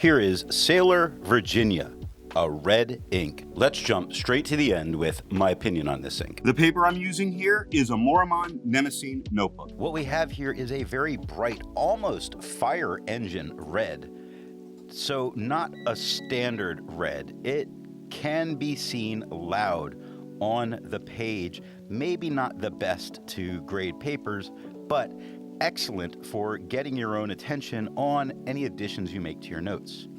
Here is Sailor Virginia, a red ink. Let's jump straight to the end with my opinion on this ink. The paper I'm using here is a Maruman Mnemosyne Notebook. What we have here is a very bright, almost fire engine red. So not a standard red. It can be seen loud on the page. Maybe not the best to grade papers, but excellent for getting your own attention on any additions you make to your notes.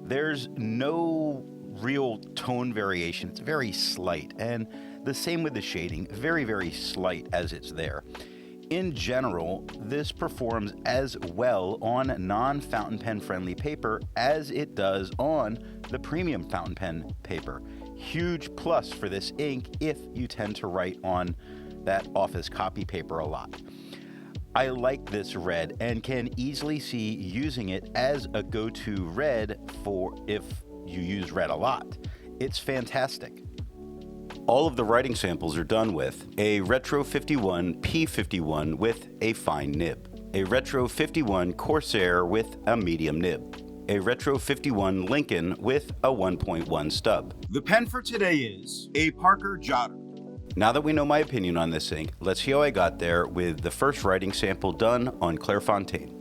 There's no real tone variation. It's very slight, and the same with the shading, very, very slight as it's there. In general, this performs as well on non-fountain pen friendly paper as it does on the premium fountain pen paper. Huge plus for this ink if you tend to write on that office copy paper a lot. I like this red and can easily see using it as a go-to red for if you use red a lot. It's fantastic. All of the writing samples are done with a Retro 51 P51 with a fine nib, a Retro 51 Corsair with a medium nib, a Retro 51 Lincoln with a 1.1 stub. The pen for today is a Parker Jotter. Now that we know my opinion on this ink, let's see how I got there with the first writing sample done on Clairfontaine.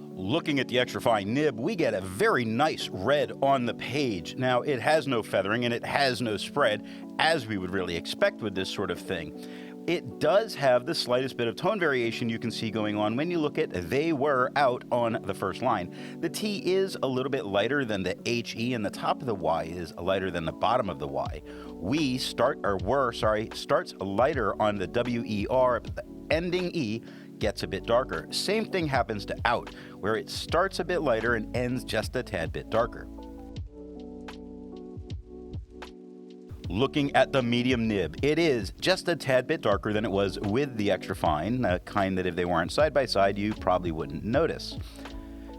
Looking at the extra fine nib, we get a very nice red on the page. Now, it has no feathering and it has no spread, as we would really expect with this sort of thing. It does have the slightest bit of tone variation you can see going on when you look at "they were" out on the first line. The T is a little bit lighter than the HE, and the top of the Y is lighter than the bottom of the Y. Starts lighter on the WER, but the ending E gets a bit darker. Same thing happens to out, where it starts a bit lighter and ends just a tad bit darker. Looking at the medium nib, it is just a tad bit darker than it was with the extra fine, a kind that if they weren't side by side, you probably wouldn't notice.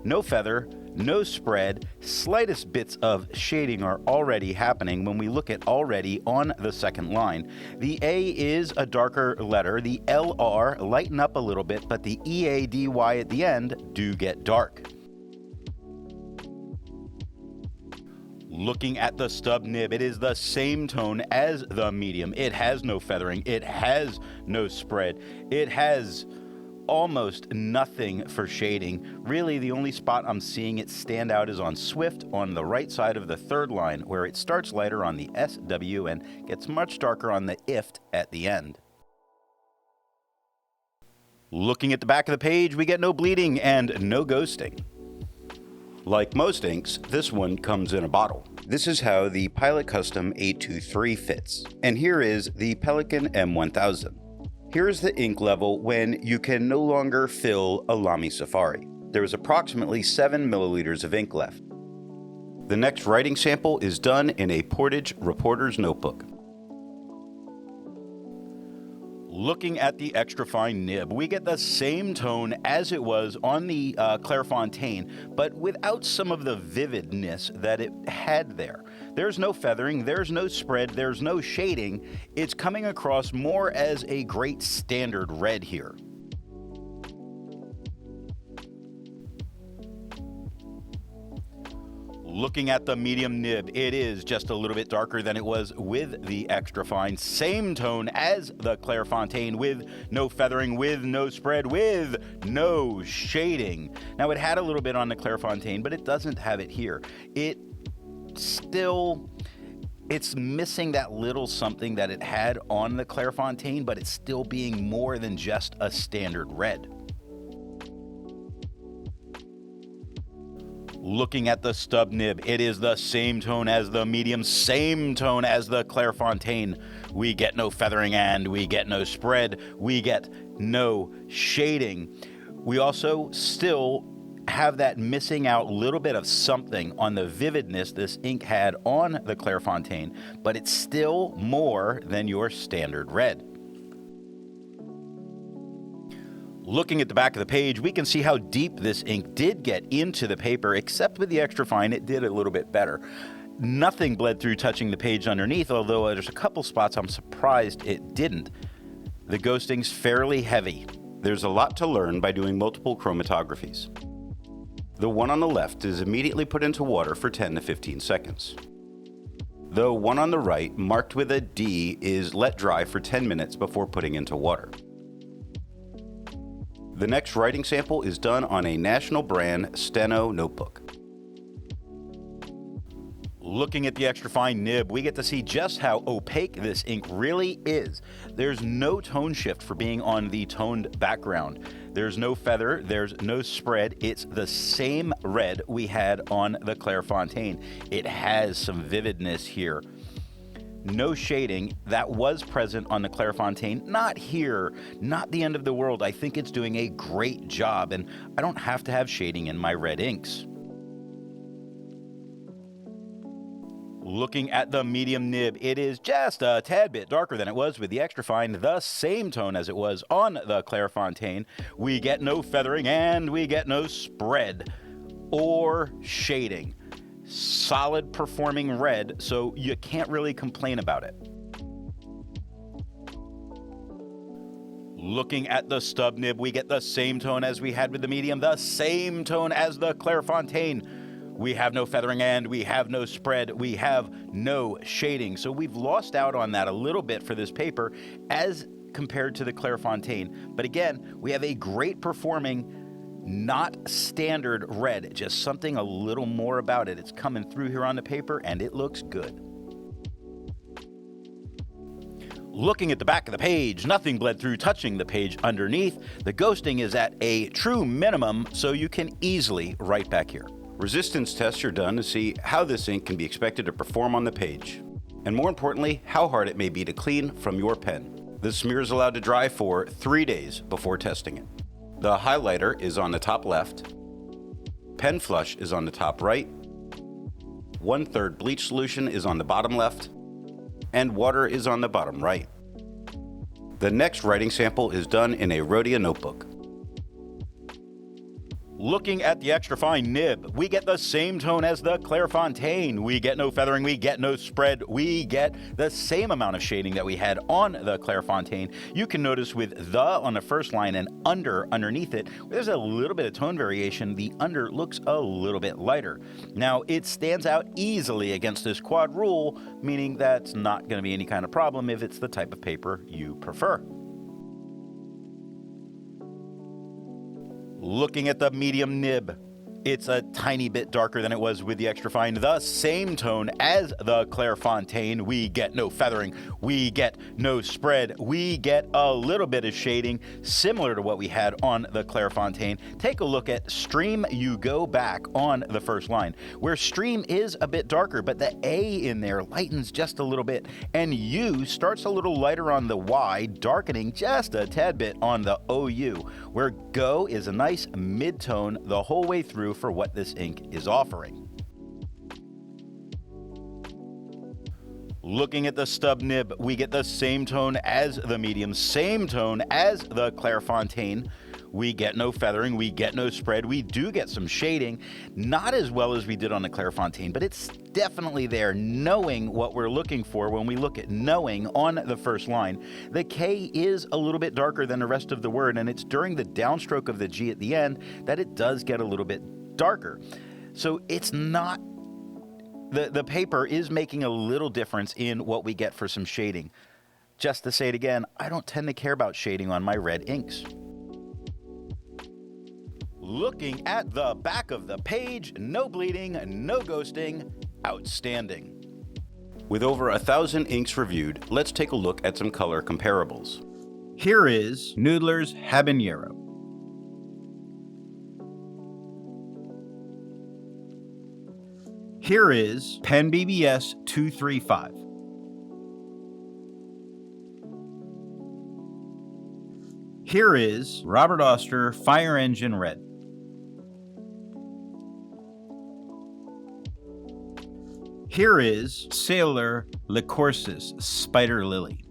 No feather, no spread, slightest bits of shading are already happening when we look at already on the second line. The A is a darker letter, the LR lighten up a little bit, but the EADY at the end do get dark. Looking at the stub nib, it is the same tone as the medium. It has no feathering, it has no spread, it has almost nothing for shading. Really, the only spot I'm seeing it stand out is on Swift on the right side of the third line, where it starts lighter on the SW and gets much darker on the IFT at the end. Looking at the back of the page, we get no bleeding and no ghosting. Like most inks, this one comes in a bottle. This is how the Pilot Custom 823 fits. And here is the Pelican M1000. Here is the ink level when you can no longer fill a Lamy Safari. There is approximately 7 milliliters of ink left. The next writing sample is done in a Portage Reporter's Notebook. Looking at the extra fine nib, we get the same tone as it was on the Clairfontaine, but without some of the vividness that it had there. There's no feathering, there's no spread, there's no shading. It's coming across more as a great standard red here. Looking at the medium nib, it is just a little bit darker than it was with the extra fine. Same tone as the Clairfontaine, with no feathering, with no spread, with no shading. Now, it had a little bit on the Clairfontaine, but it doesn't have it here. It's missing that little something that it had on the Clairfontaine, but it's still being more than just a standard red. Looking at the stub nib, it is the same tone as the medium, same tone as the Clairfontaine. We get no feathering and we get no spread. We get no shading. We also still have that missing out little bit of something on the vividness this ink had on the Clairfontaine, but it's still more than your standard red. Looking at the back of the page, we can see how deep this ink did get into the paper, except with the extra fine, it did a little bit better. Nothing bled through touching the page underneath, although there's a couple spots I'm surprised it didn't. The ghosting's fairly heavy. There's a lot to learn by doing multiple chromatographies. The one on the left is immediately put into water for 10 to 15 seconds. The one on the right, marked with a D, is let dry for 10 minutes before putting into water. The next writing sample is done on a national brand Steno notebook. Looking at the extra fine nib, we get to see just how opaque this ink really is. There's no tone shift for being on the toned background. There's no feather, there's no spread. It's the same red we had on the Clairfontaine. It has some vividness here. No shading. That was present on the Clairfontaine. Not here, not the end of the world. I think it's doing a great job, and I don't have to have shading in my red inks. Looking at the medium nib, it is just a tad bit darker than it was with the extra fine, the same tone as it was on the Clairfontaine. We get no feathering and we get no spread or shading. Solid performing red, so you can't really complain about it. Looking at the stub nib, we get the same tone as we had with the medium, the same tone as the Clairfontaine. We have no feathering and we have no spread. We have no shading. So we've lost out on that a little bit for this paper as compared to the Clairfontaine. But again, we have a great performing, not standard red, just something a little more about it. It's coming through here on the paper and it looks good. Looking at the back of the page, nothing bled through touching the page underneath. The ghosting is at a true minimum, so you can easily write back here. Resistance tests are done to see how this ink can be expected to perform on the page, and more importantly, how hard it may be to clean from your pen. The smear is allowed to dry for 3 days before testing it. The highlighter is on the top left, pen flush is on the top right, 1/3 bleach solution is on the bottom left, and water is on the bottom right. The next writing sample is done in a Rhodia notebook. Looking at the extra fine nib, we get the same tone as the Clairfontaine. We get no feathering, we get no spread, we get the same amount of shading that we had on the Clairfontaine. You can notice with the on the first line and underneath it, there's a little bit of tone variation. The under looks a little bit lighter. Now, it stands out easily against this quad rule, meaning that's not going to be any kind of problem if it's the type of paper you prefer. Looking at the medium nib, it's a tiny bit darker than it was with the extra fine. The same tone as the Clairfontaine. We get no feathering. We get no spread. We get a little bit of shading, similar to what we had on the Clairfontaine. Take a look at Stream You Go Back on the first line, where Stream is a bit darker, but the A in there lightens just a little bit, and U starts a little lighter on the Y, darkening just a tad bit on the OU, where Go is a nice mid-tone the whole way through for what this ink is offering. Looking at the stub nib, we get the same tone as the medium, same tone as the Clairfontaine. We get no feathering, we get no spread, we do get some shading, not as well as we did on the Clairfontaine, but it's definitely there, knowing what we're looking for when we look at knowing on the first line. The K is a little bit darker than the rest of the word, and it's during the downstroke of the G at the end that it does get a little bit darker. So it's not, the paper is making a little difference in what we get for some shading. Just to say it again, I don't tend to care about shading on my red inks. Looking at the back of the page, no bleeding, no ghosting, outstanding. With over 1,000 inks reviewed, let's take a look at some color comparables. Here is Noodler's Habanero. Here is Pen BBS 235. Here is Robert Oster Fire Engine Red. Here is Sailor Licorsis Spider Lily.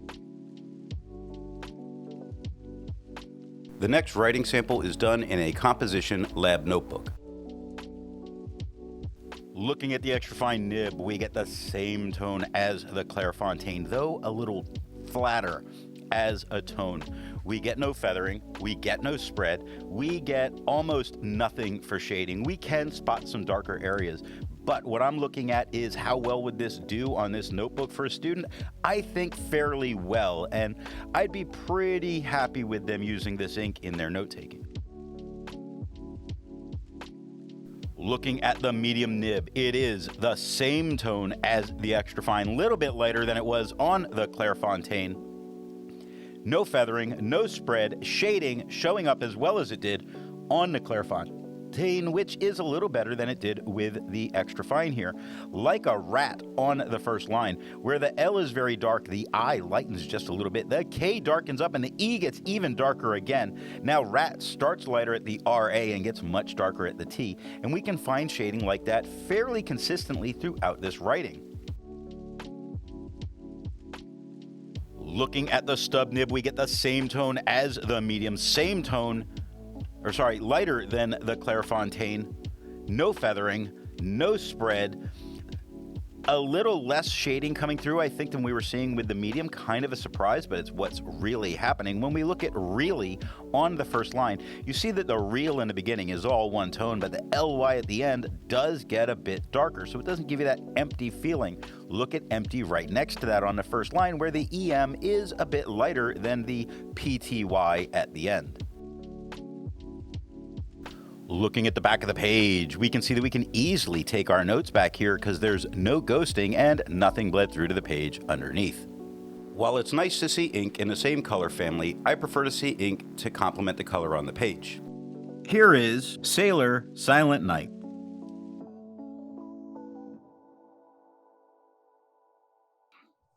The next writing sample is done in a composition lab notebook. Looking at the extra fine nib, we get the same tone as the Clairfontaine, though a little flatter as a tone. We get no feathering, we get no spread, we get almost nothing for shading. We can spot some darker areas, but what I'm looking at is how well would this do on this notebook for a student? I think fairly well, and I'd be pretty happy with them using this ink in their note-taking. Looking at the medium nib, it is the same tone as the extra fine, a little bit lighter than it was on the Clairfontaine. No feathering, no spread, shading showing up as well as it did on the Clairfontaine, which is a little better than it did with the extra fine here. Like a rat on the first line, where the L is very dark, the I lightens just a little bit, the K darkens up, and the E gets even darker again. Now rat starts lighter at the RA and gets much darker at the T, and we can find shading like that fairly consistently throughout this writing. Looking at the stub nib, we get the same tone as the medium, lighter than the Clairfontaine. No feathering, no spread, a little less shading coming through, I think, than we were seeing with the medium. Kind of a surprise, but it's what's really happening. When we look at really on the first line, you see that the real in the beginning is all one tone, but the LY at the end does get a bit darker, so it doesn't give you that empty feeling. Look at empty right next to that on the first line, where the EM is a bit lighter than the PTY at the end. Looking at the back of the page, we can see that we can easily take our notes back here because there's no ghosting and nothing bled through to the page underneath. While it's nice to see ink in the same color family, I prefer to see ink to complement the color on the page. Here is Sailor Silent Night.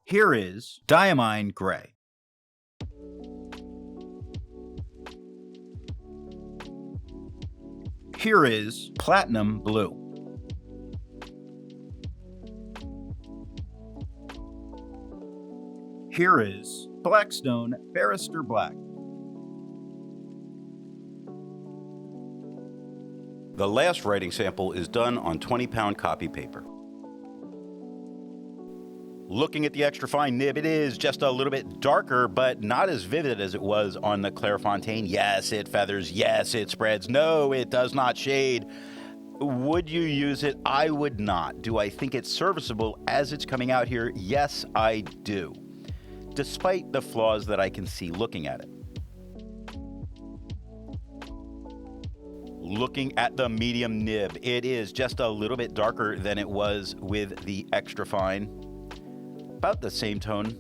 Here is Diamine Gray. Here is Platinum Blue. Here is Blackstone Barrister Black. The last writing sample is done on 20-pound copy paper. Looking at the extra fine nib, it is just a little bit darker, but not as vivid as it was on the Clairfontaine. Yes, it feathers. Yes, it spreads. No, it does not shade. Would you use it? I would not. Do I think it's serviceable as it's coming out here? Yes, I do, despite the flaws that I can see looking at it. Looking at the medium nib, it is just a little bit darker than it was with the extra fine. About the same tone,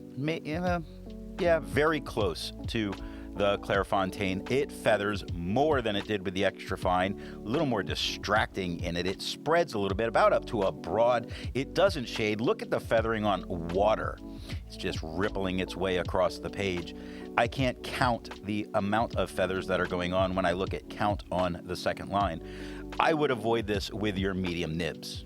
very close to the Clairfontaine. It feathers more than it did with the extra fine, a little more distracting in it. It spreads a little bit, about up to a broad. It doesn't shade. Look at the feathering on water. It's just rippling its way across the page. I can't count the amount of feathers that are going on when I look at count on the second line. I would avoid this with your medium nibs.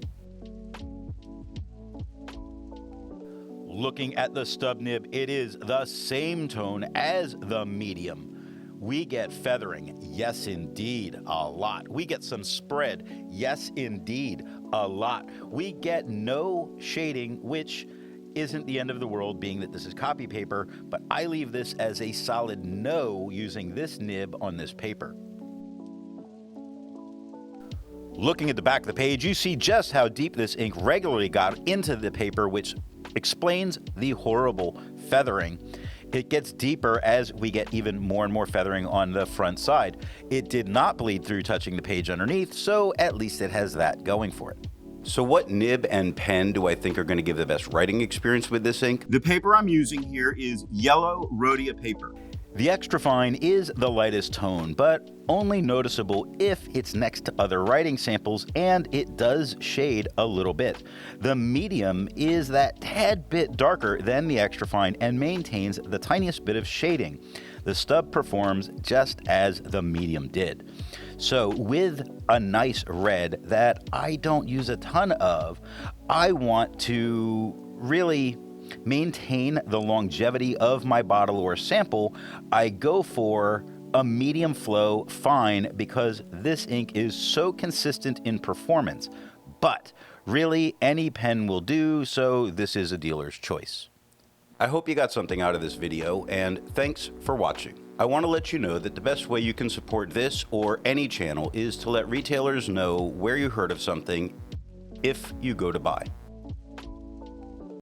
Looking at the stub nib, it is the same tone as the medium. We get feathering, yes indeed, a lot. We get some spread, yes indeed, a lot. We get no shading, which isn't the end of the world, being that this is copy paper, but I leave this as a solid no using this nib on this paper. Looking at the back of the page, you see just how deep this ink regularly got into the paper, which explains the horrible feathering. It gets deeper as we get even more and more feathering on the front side. It did not bleed through touching the page underneath, so at least it has that going for it. So what nib and pen do I think are going to give the best writing experience with this ink? The paper I'm using here is yellow Rhodia paper. The extra fine is the lightest tone, but only noticeable if it's next to other writing samples, and it does shade a little bit. The medium is that tad bit darker than the extra fine and maintains the tiniest bit of shading. The stub performs just as the medium did. So with a nice red that I don't use a ton of, I want to really maintain the longevity of my bottle or sample. I go for a medium flow fine because this ink is so consistent in performance. But really, any pen will do, so this is a dealer's choice. I hope you got something out of this video, and thanks for watching. I want to let you know that the best way you can support this or any channel is to let retailers know where you heard of something if you go to buy.